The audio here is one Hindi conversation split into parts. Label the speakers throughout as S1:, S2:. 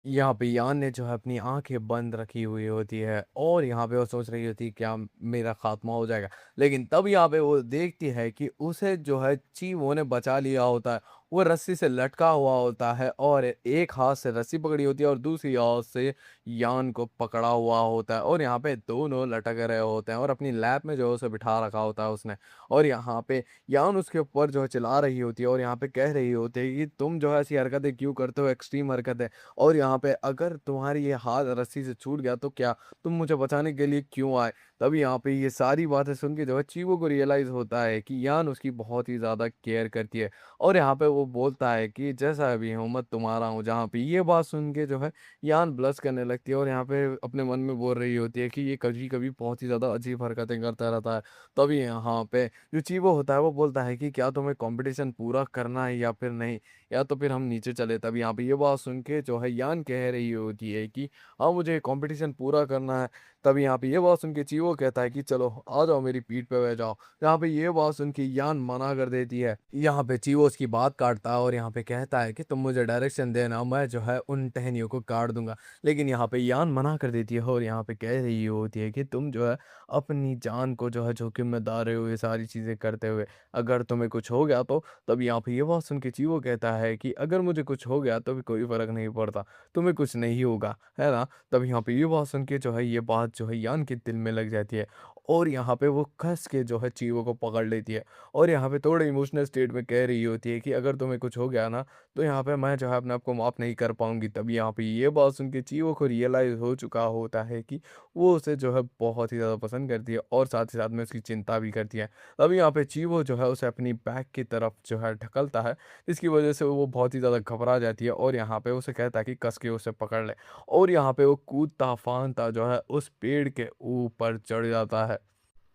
S1: यहाँ पे यान ने जो है अपनी आँखें बंद रखी हुई होती है और यहाँ पे वो सोच रही होती है क्या मेरा खात्मा हो जाएगा। लेकिन तब यहाँ पे वो देखती है कि उसे जो है चीवों ने बचा लिया होता है। वो रस्सी से लटका हुआ होता है और एक हाथ से रस्सी पकड़ी होती है और दूसरी हाथ से यान को पकड़ा हुआ होता है और यहाँ पे दोनों लटक रहे होते हैं और अपनी लैब में जो है उसे बिठा रखा होता है उसने। और यहाँ पे यान उसके ऊपर जो है चिल्ला रही होती है और यहाँ पे कह रही होती है कि तुम जो है ऐसी हरकतें क्यों करते हो, एक्सट्रीम हरकतें। और यहाँ पे अगर तुम्हारी ये हाथ रस्सी से छूट गया तो क्या तुम मुझे बचाने के लिए क्यों आए? तभी यहाँ पे ये सारी बातें सुन के जो है चीवो को रियलाइज़ होता है कि यान उसकी बहुत ही ज़्यादा केयर करती है। और यहाँ पे वो बोलता है कि जैसा भी हूँ मैं तुम्हारा हूँ। जहाँ पे ये बात सुन के जो है यान ब्लश करने लगती है और यहाँ पे अपने मन में बोल रही होती है कि ये कभी-कभी बहुत ही ज़्यादा अजीब हरकतें करता रहता है। तभी यहाँ पे जो चीवो होता है वो बोलता है कि क्या तुम्हें कॉम्पिटिशन पूरा करना है या फिर नहीं? या तो फिर हम नीचे चले। तब यहाँ पे ये बात सुन के जो है यान कह रही होती है कि हाँ मुझे कंपटीशन पूरा करना है। तब यहाँ पे ये बात सुन के चीवो कहता है कि चलो आ जाओ मेरी पीठ पे बैठ जाओ। यहाँ पे ये बात सुन के यान मना कर देती है। यहाँ पे चीवो उसकी बात काटता है और यहाँ पे कहता है कि तुम मुझे डायरेक्शन देना, मैं जो है उन टहनियों को काट दूंगा। लेकिन यहाँ पे यान मना कर देती है और यहाँ पे कह रही होती है कि तुम जो है अपनी जान को जो है जोखिम में डाल रहे हो ये सारी चीजें करते हुए। अगर तुम्हें कुछ हो गया तो। तब यहाँ पे ये बात सुन के चीवो कहता है कि अगर मुझे कुछ हो गया तो भी कोई फ़र्क नहीं पड़ता, तुम्हें कुछ नहीं होगा, है ना? तब यहाँ पे ये बात सुन के जो है ये बात जो है यान के दिल में लग जाती है और यहाँ पे वो कस के जो है चीवो को पकड़ लेती है और यहाँ पे थोड़े इमोशनल स्टेट में कह रही होती है कि अगर तुम्हें कुछ हो गया ना तो यहाँ पे मैं जो है अपने आप को माफ़ नहीं कर पाऊंगी। तब यहाँ पे ये बात सुन के चीवो को रियलाइज़ हो चुका होता है कि वो उसे जो है बहुत ही ज़्यादा पसंद करती है और साथ ही साथ में उसकी चिंता भी करती है। तब यहाँ पे चीवो जो है उसे अपनी बैग की तरफ जो है ढकलता है, इसकी वजह से वो बहुत ही ज़्यादा घबरा जाती है और यहाँ पे उसे कहता है कि कस के उसे पकड़ ले। और यहाँ पे वो कूदता फांदता जो है उस पेड़ के ऊपर चढ़ जाता है।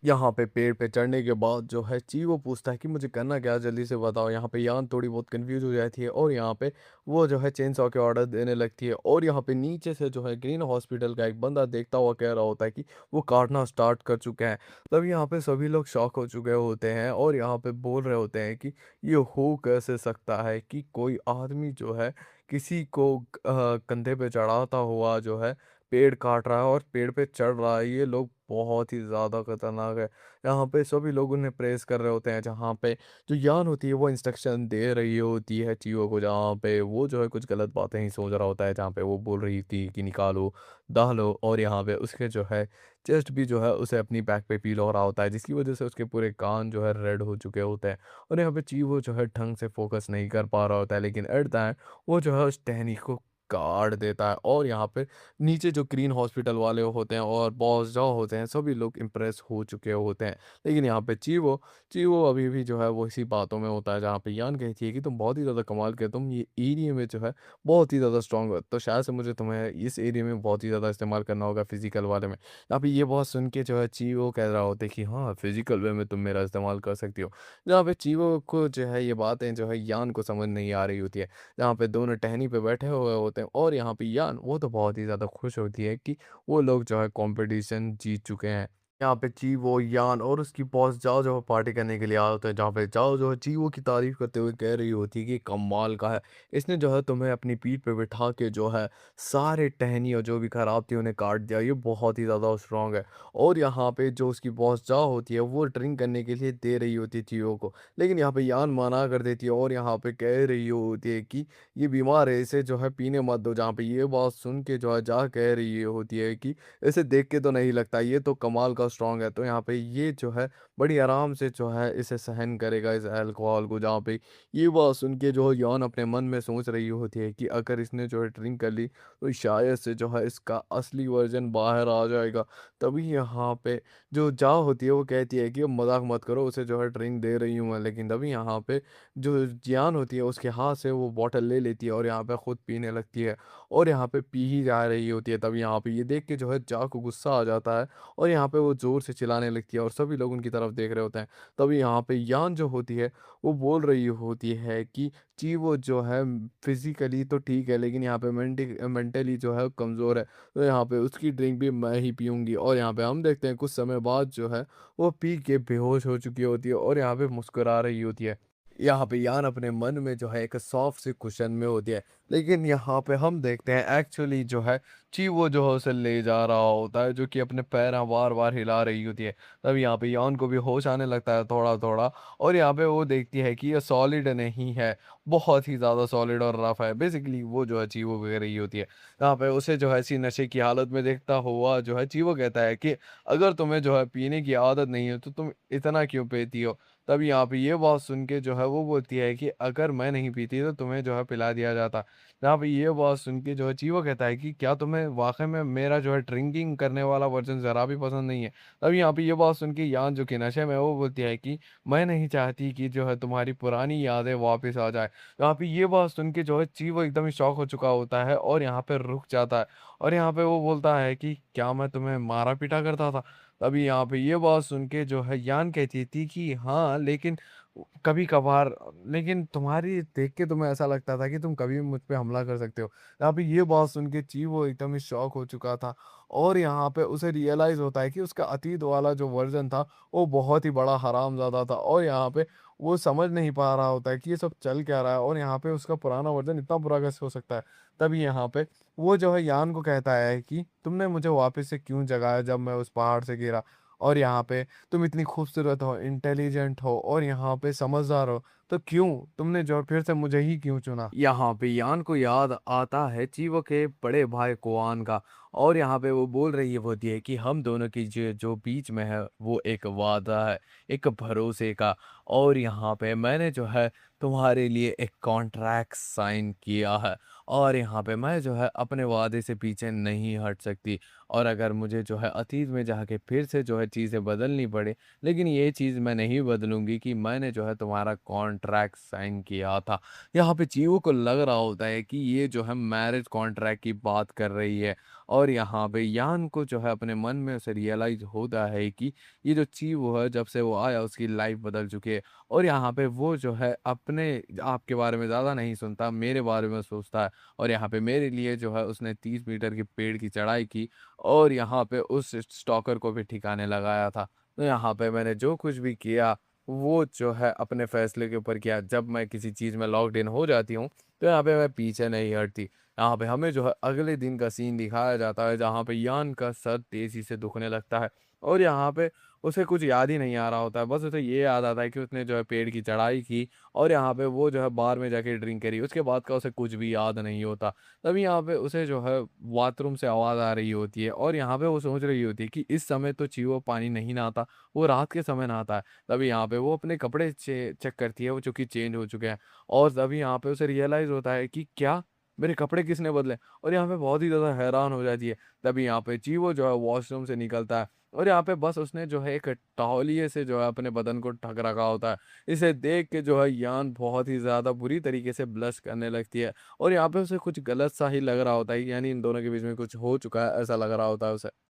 S1: यहाँ पे पेड़ पे चढ़ने के बाद जो है चीवो पूछता है कि मुझे करना क्या है, जल्दी से बताओ। यहाँ पे यान थोड़ी बहुत कंफ्यूज हो जाती है और यहाँ पे वो जो है चेन सॉ के ऑर्डर देने लगती है और यहाँ पे नीचे से जो है ग्रीन हॉस्पिटल का एक बंदा देखता हुआ कह रहा होता है कि वो काटना स्टार्ट कर चुके हैं। तब यहाँ पे सभी लोग शॉक हो चुके होते हैं और यहाँ पे बोल रहे होते हैं कि ये हो कैसे सकता है कि कोई आदमी जो है किसी को कंधे पे चढ़ाता हुआ जो है पेड़ काट रहा है और पेड़ पे चढ़ रहा है। ये लोग बहुत ही ज़्यादा खतरनाक है। यहाँ पे सभी लोग उन्हें प्रेज़ कर रहे होते हैं, जहाँ पे जो यान होती है वो इंस्ट्रक्शन दे रही होती है चीज़ों को, जहाँ पे वो जो है कुछ गलत बातें ही सोच रहा होता है, जहाँ पे वो बोल रही थी कि निकालो, डालो। और यहाँ पे उसके जो है चेस्ट भी जो है उसे अपनी बैक पे फ़ील हो रहा होता है, जिसकी वज़ह से उसके पूरे कान जो है रेड हो चुके होते हैं। और यहाँ पे चीवो जो है ढंग से फ़ोकस नहीं कर पा रहा होता है, लेकिन एट द एंड वो जो है उस टहनी को काट देता है। और यहाँ पे नीचे जो ग्रीन हॉस्पिटल वाले होते हैं और बॉस जो होते हैं सभी लोग इम्प्रेस हो चुके होते हैं। लेकिन यहाँ पे चीवो चीवो अभी भी जो है वो इसी बातों में होता है, जहाँ पे यान कहती है कि तुम बहुत ही ज़्यादा कमाल के, तुम ये एरिया में जो है बहुत ही ज़्यादा स्ट्रांग हो, तो शायद से मुझे तुम्हें इस एरिया में बहुत ही ज़्यादा इस्तेमाल करना होगा फिजिकल वाले में। यहाँ पे ये बात सुन के जो है चीवो कह रहा होता है कि हाँ फिजिकल वे में तुम मेरा इस्तेमाल कर सकती हो। जहाँ पे चीवो को जो है ये बातें जो है यान को समझ नहीं आ रही होती है, जहाँ पे दोनों टहनी पे बैठे हुए होते हैं और यहाँ पे यान वो तो बहुत ही ज़्यादा खुश होती है कि वो लोग जो है कंपटीशन जीत चुके हैं। यहाँ पे चीवो, यान और उसकी बॉस जाओ जो है पार्टी करने के लिए आए होते हैं, जहाँ पे जाओ जो है चीवो की तारीफ करते हुए कह रही होती है कि कमाल का है, इसने जो है तुम्हें अपनी पीठ पे बिठा के जो है सारे टहनी और जो भी खराब थी उन्हें काट दिया, ये बहुत ही ज़्यादा स्ट्रांग है। और यहाँ पे जो उसकी बॉस जाओ होती है वो ड्रिंक करने के लिए दे रही होती है चीवो को, लेकिन यहाँ पे यान मना कर देती है और यहाँ पे कह रही होती है कि ये बीमार है, इसे जो है पीने मत दो। जहाँ पे ये बात सुन के जो है जा कह रही होती है कि इसे देख के तो नहीं लगता ये तो कमाल का स्ट्रांग है, तो यहाँ पे ये जो है बड़ी आराम से जो है इसे सहन करेगा इस अल्कोहल को। जहाँ पे ये बात सुन के जो है यौन अपने मन में सोच रही होती है कि अगर इसने जो है ड्रिंक कर ली तो शायद से जो है इसका असली वर्जन बाहर आ जाएगा। तभी यहाँ पे जो जा होती है वो कहती है कि मजाक मत करो, उसे जो है ड्रिंक दे रही हूँ मैं। लेकिन तभी यहाँ पे जो जियान होती है उसके हाथ से वो बॉटल ले लेती है और यहाँ पे खुद पीने लगती है और यहाँ पे पी ही जा रही होती है। तब यहाँ पे ये देख के जो है जा को गुस्सा आ जाता है और यहाँ पे वो जोर से चिल्लाने लगती है और सभी लोग उनकी तरफ देख रहे होते हैं। तभी यहाँ पे यान जो होती है वो बोल रही होती है कि जी वो जो है फिजिकली तो ठीक है लेकिन यहाँ पे मेंटली जो है कमज़ोर है, तो यहाँ पे उसकी ड्रिंक भी मैं ही पीऊँगी। और यहाँ पे हम देखते हैं कुछ समय बाद जो है वो पी के बेहोश हो चुकी होती है और यहाँ पे मुस्कुरा रही होती है। यहाँ पे यान अपने मन में जो है एक सॉफ्ट सी कुशन में होती है, लेकिन यहाँ पे हम देखते हैं एक्चुअली जो है चीवो जो है उसे ले जा रहा होता है, जो कि अपने पैर बार बार हिला रही होती है। तब यहाँ पे यान को भी होश आने लगता है थोड़ा थोड़ा, और यहाँ पे वो देखती है कि ये सॉलिड नहीं है, बहुत ही ज़्यादा सॉलिड और रफ है। बेसिकली वो जो है चीवो कह रही होती है। यहाँ पे उसे जो है ऐसी नशे की हालत में देखता हुआ जो है चीवो कहता है कि अगर तुम्हें जो है पीने की आदत नहीं है तो तुम इतना क्यों पीती हो। तब यहाँ पे ये बात सुन के जो है वो बोलती है कि अगर मैं नहीं पीती तो तुम्हें जो है पिला दिया जाता। यहाँ पे ये बात सुन के जो है चीवो कहता है कि क्या तुम्हें वाकई में मेरा जो है ड्रिंकिंग करने वाला वर्जन ज़रा भी पसंद नहीं है। तब यहाँ पे ये बात सुन के यान जो कि नशे में है, वो बोलती है कि मैं नहीं चाहती कि जो है तुम्हारी पुरानी यादें वापस आ जाए। यहाँ पे ये बात सुन के जो है चीवो एकदम ही शॉक हो चुका होता है और यहाँ पे रुक जाता है। और यहाँ पे वो बोलता है कि क्या मैं तुम्हें मारा पीटा करता था। तभी यहाँ पे ये बात सुन के जो है यान कहती थी कि हाँ, लेकिन कभी कभार, लेकिन तुम्हारी देख के तुम्हें ऐसा लगता था कि तुम कभी भी मुझ पे हमला कर सकते हो। यहाँ पे ये बात सुन के चीवो एकदम ही शॉक हो चुका था, और यहाँ पे उसे रियलाइज होता है कि उसका अतीत वाला जो वर्जन था वो बहुत ही बड़ा हरामजादा था, और यहाँ पे वो समझ नहीं पा रहा होता है कि ये सब चल क्या रहा है, और यहाँ पे उसका पुराना वर्जन इतना बुरा कैसे हो सकता है। तभी यहाँ पे वो जो है यान को कहता है कि तुमने मुझे वापस से क्यों जगाया जब मैं उस पहाड़ से गिरा, और यहाँ पे तुम इतनी खूबसूरत हो, इंटेलिजेंट हो, और यहाँ पे समझदार हो, तो क्यों तुमने जो फिर से मुझे ही क्यों चुना। यहाँ पे यान को याद आता है चीवो के बड़े भाई कुआन का, और यहाँ पे वो बोल रही है होती है कि हम दोनों की जो जो बीच में है वो एक वादा है, एक भरोसे का। और यहाँ पे मैंने जो है तुम्हारे लिए एक कॉन्ट्रैक्ट साइन किया है, और यहाँ पे मैं जो है अपने वादे से पीछे नहीं हट सकती। और अगर मुझे जो है अतीत में जाके फिर से जो है चीज़ें बदलनी पड़े, लेकिन ये चीज़ मैं नहीं बदलूंगी कि मैंने जो है तुम्हारा कॉन्ट्रैक्ट साइन किया था। यहाँ पे चीवो को लग रहा होता है कि ये जो है मैरिज कॉन्ट्रैक्ट की बात कर रही है, और यहाँ पे यान को जो है अपने मन में उसे रियलाइज होता है कि ये जो चीवो है जब से वो आया उसकी लाइफ बदल चुकी है। और यहाँ पे वो जो है अपने आपके बारे में ज़्यादा नहीं सुनता, मेरे बारे में सोचता है। और यहाँ पे मेरे लिए जो है उसने 30 मीटर की पेड़ की चढ़ाई की, और यहाँ पे उस स्टॉकर को भी ठिकाने लगाया था। तो यहाँ पे मैंने जो कुछ भी किया वो जो है अपने फैसले के ऊपर किया। जब मैं किसी चीज़ में लॉक्ड इन हो जाती हूँ तो यहाँ पे मैं पीछे नहीं हटती। यहाँ पे हमें जो है अगले दिन का सीन दिखाया जाता है, जहाँ पे यान का सर तेजी से दुखने लगता है, और यहाँ पे उसे कुछ याद ही नहीं आ रहा होता है। बस उसे ये याद आता है कि उसने जो है पेड़ की चढ़ाई की, और यहाँ पे वो जो है बार में जाके ड्रिंक करी, उसके बाद का उसे कुछ भी याद नहीं होता। तभी यहाँ पे उसे जो है बाथरूम से आवाज़ आ रही होती है, और यहाँ पे वो सोच रही होती है कि इस समय तो चीवो पानी नहीं नहाता, वो रात के समय नहाता है। तभी यहाँ पे वो अपने कपड़े चेक करती है, वो चूंकि चेंज हो चुके हैं, और तभी यहाँ पे उसे रियलाइज होता है कि क्या मेरे कपड़े किसने बदले, और यहाँ पे बहुत ही ज़्यादा हैरान हो जाती है। तभी यहाँ पे चीवो जो है वॉशरूम से निकलता है, और यहाँ पे बस उसने जो है एक तौलिए से जो है अपने बदन को ढक रखा होता है। इसे देख के जो है यान बहुत ही ज़्यादा बुरी तरीके से ब्लश करने लगती है, और यहाँ पे उसे कुछ गलत सा ही लग रहा होता है, यानी इन दोनों के बीच में कुछ हो चुका है ऐसा लग रहा होता है उसे।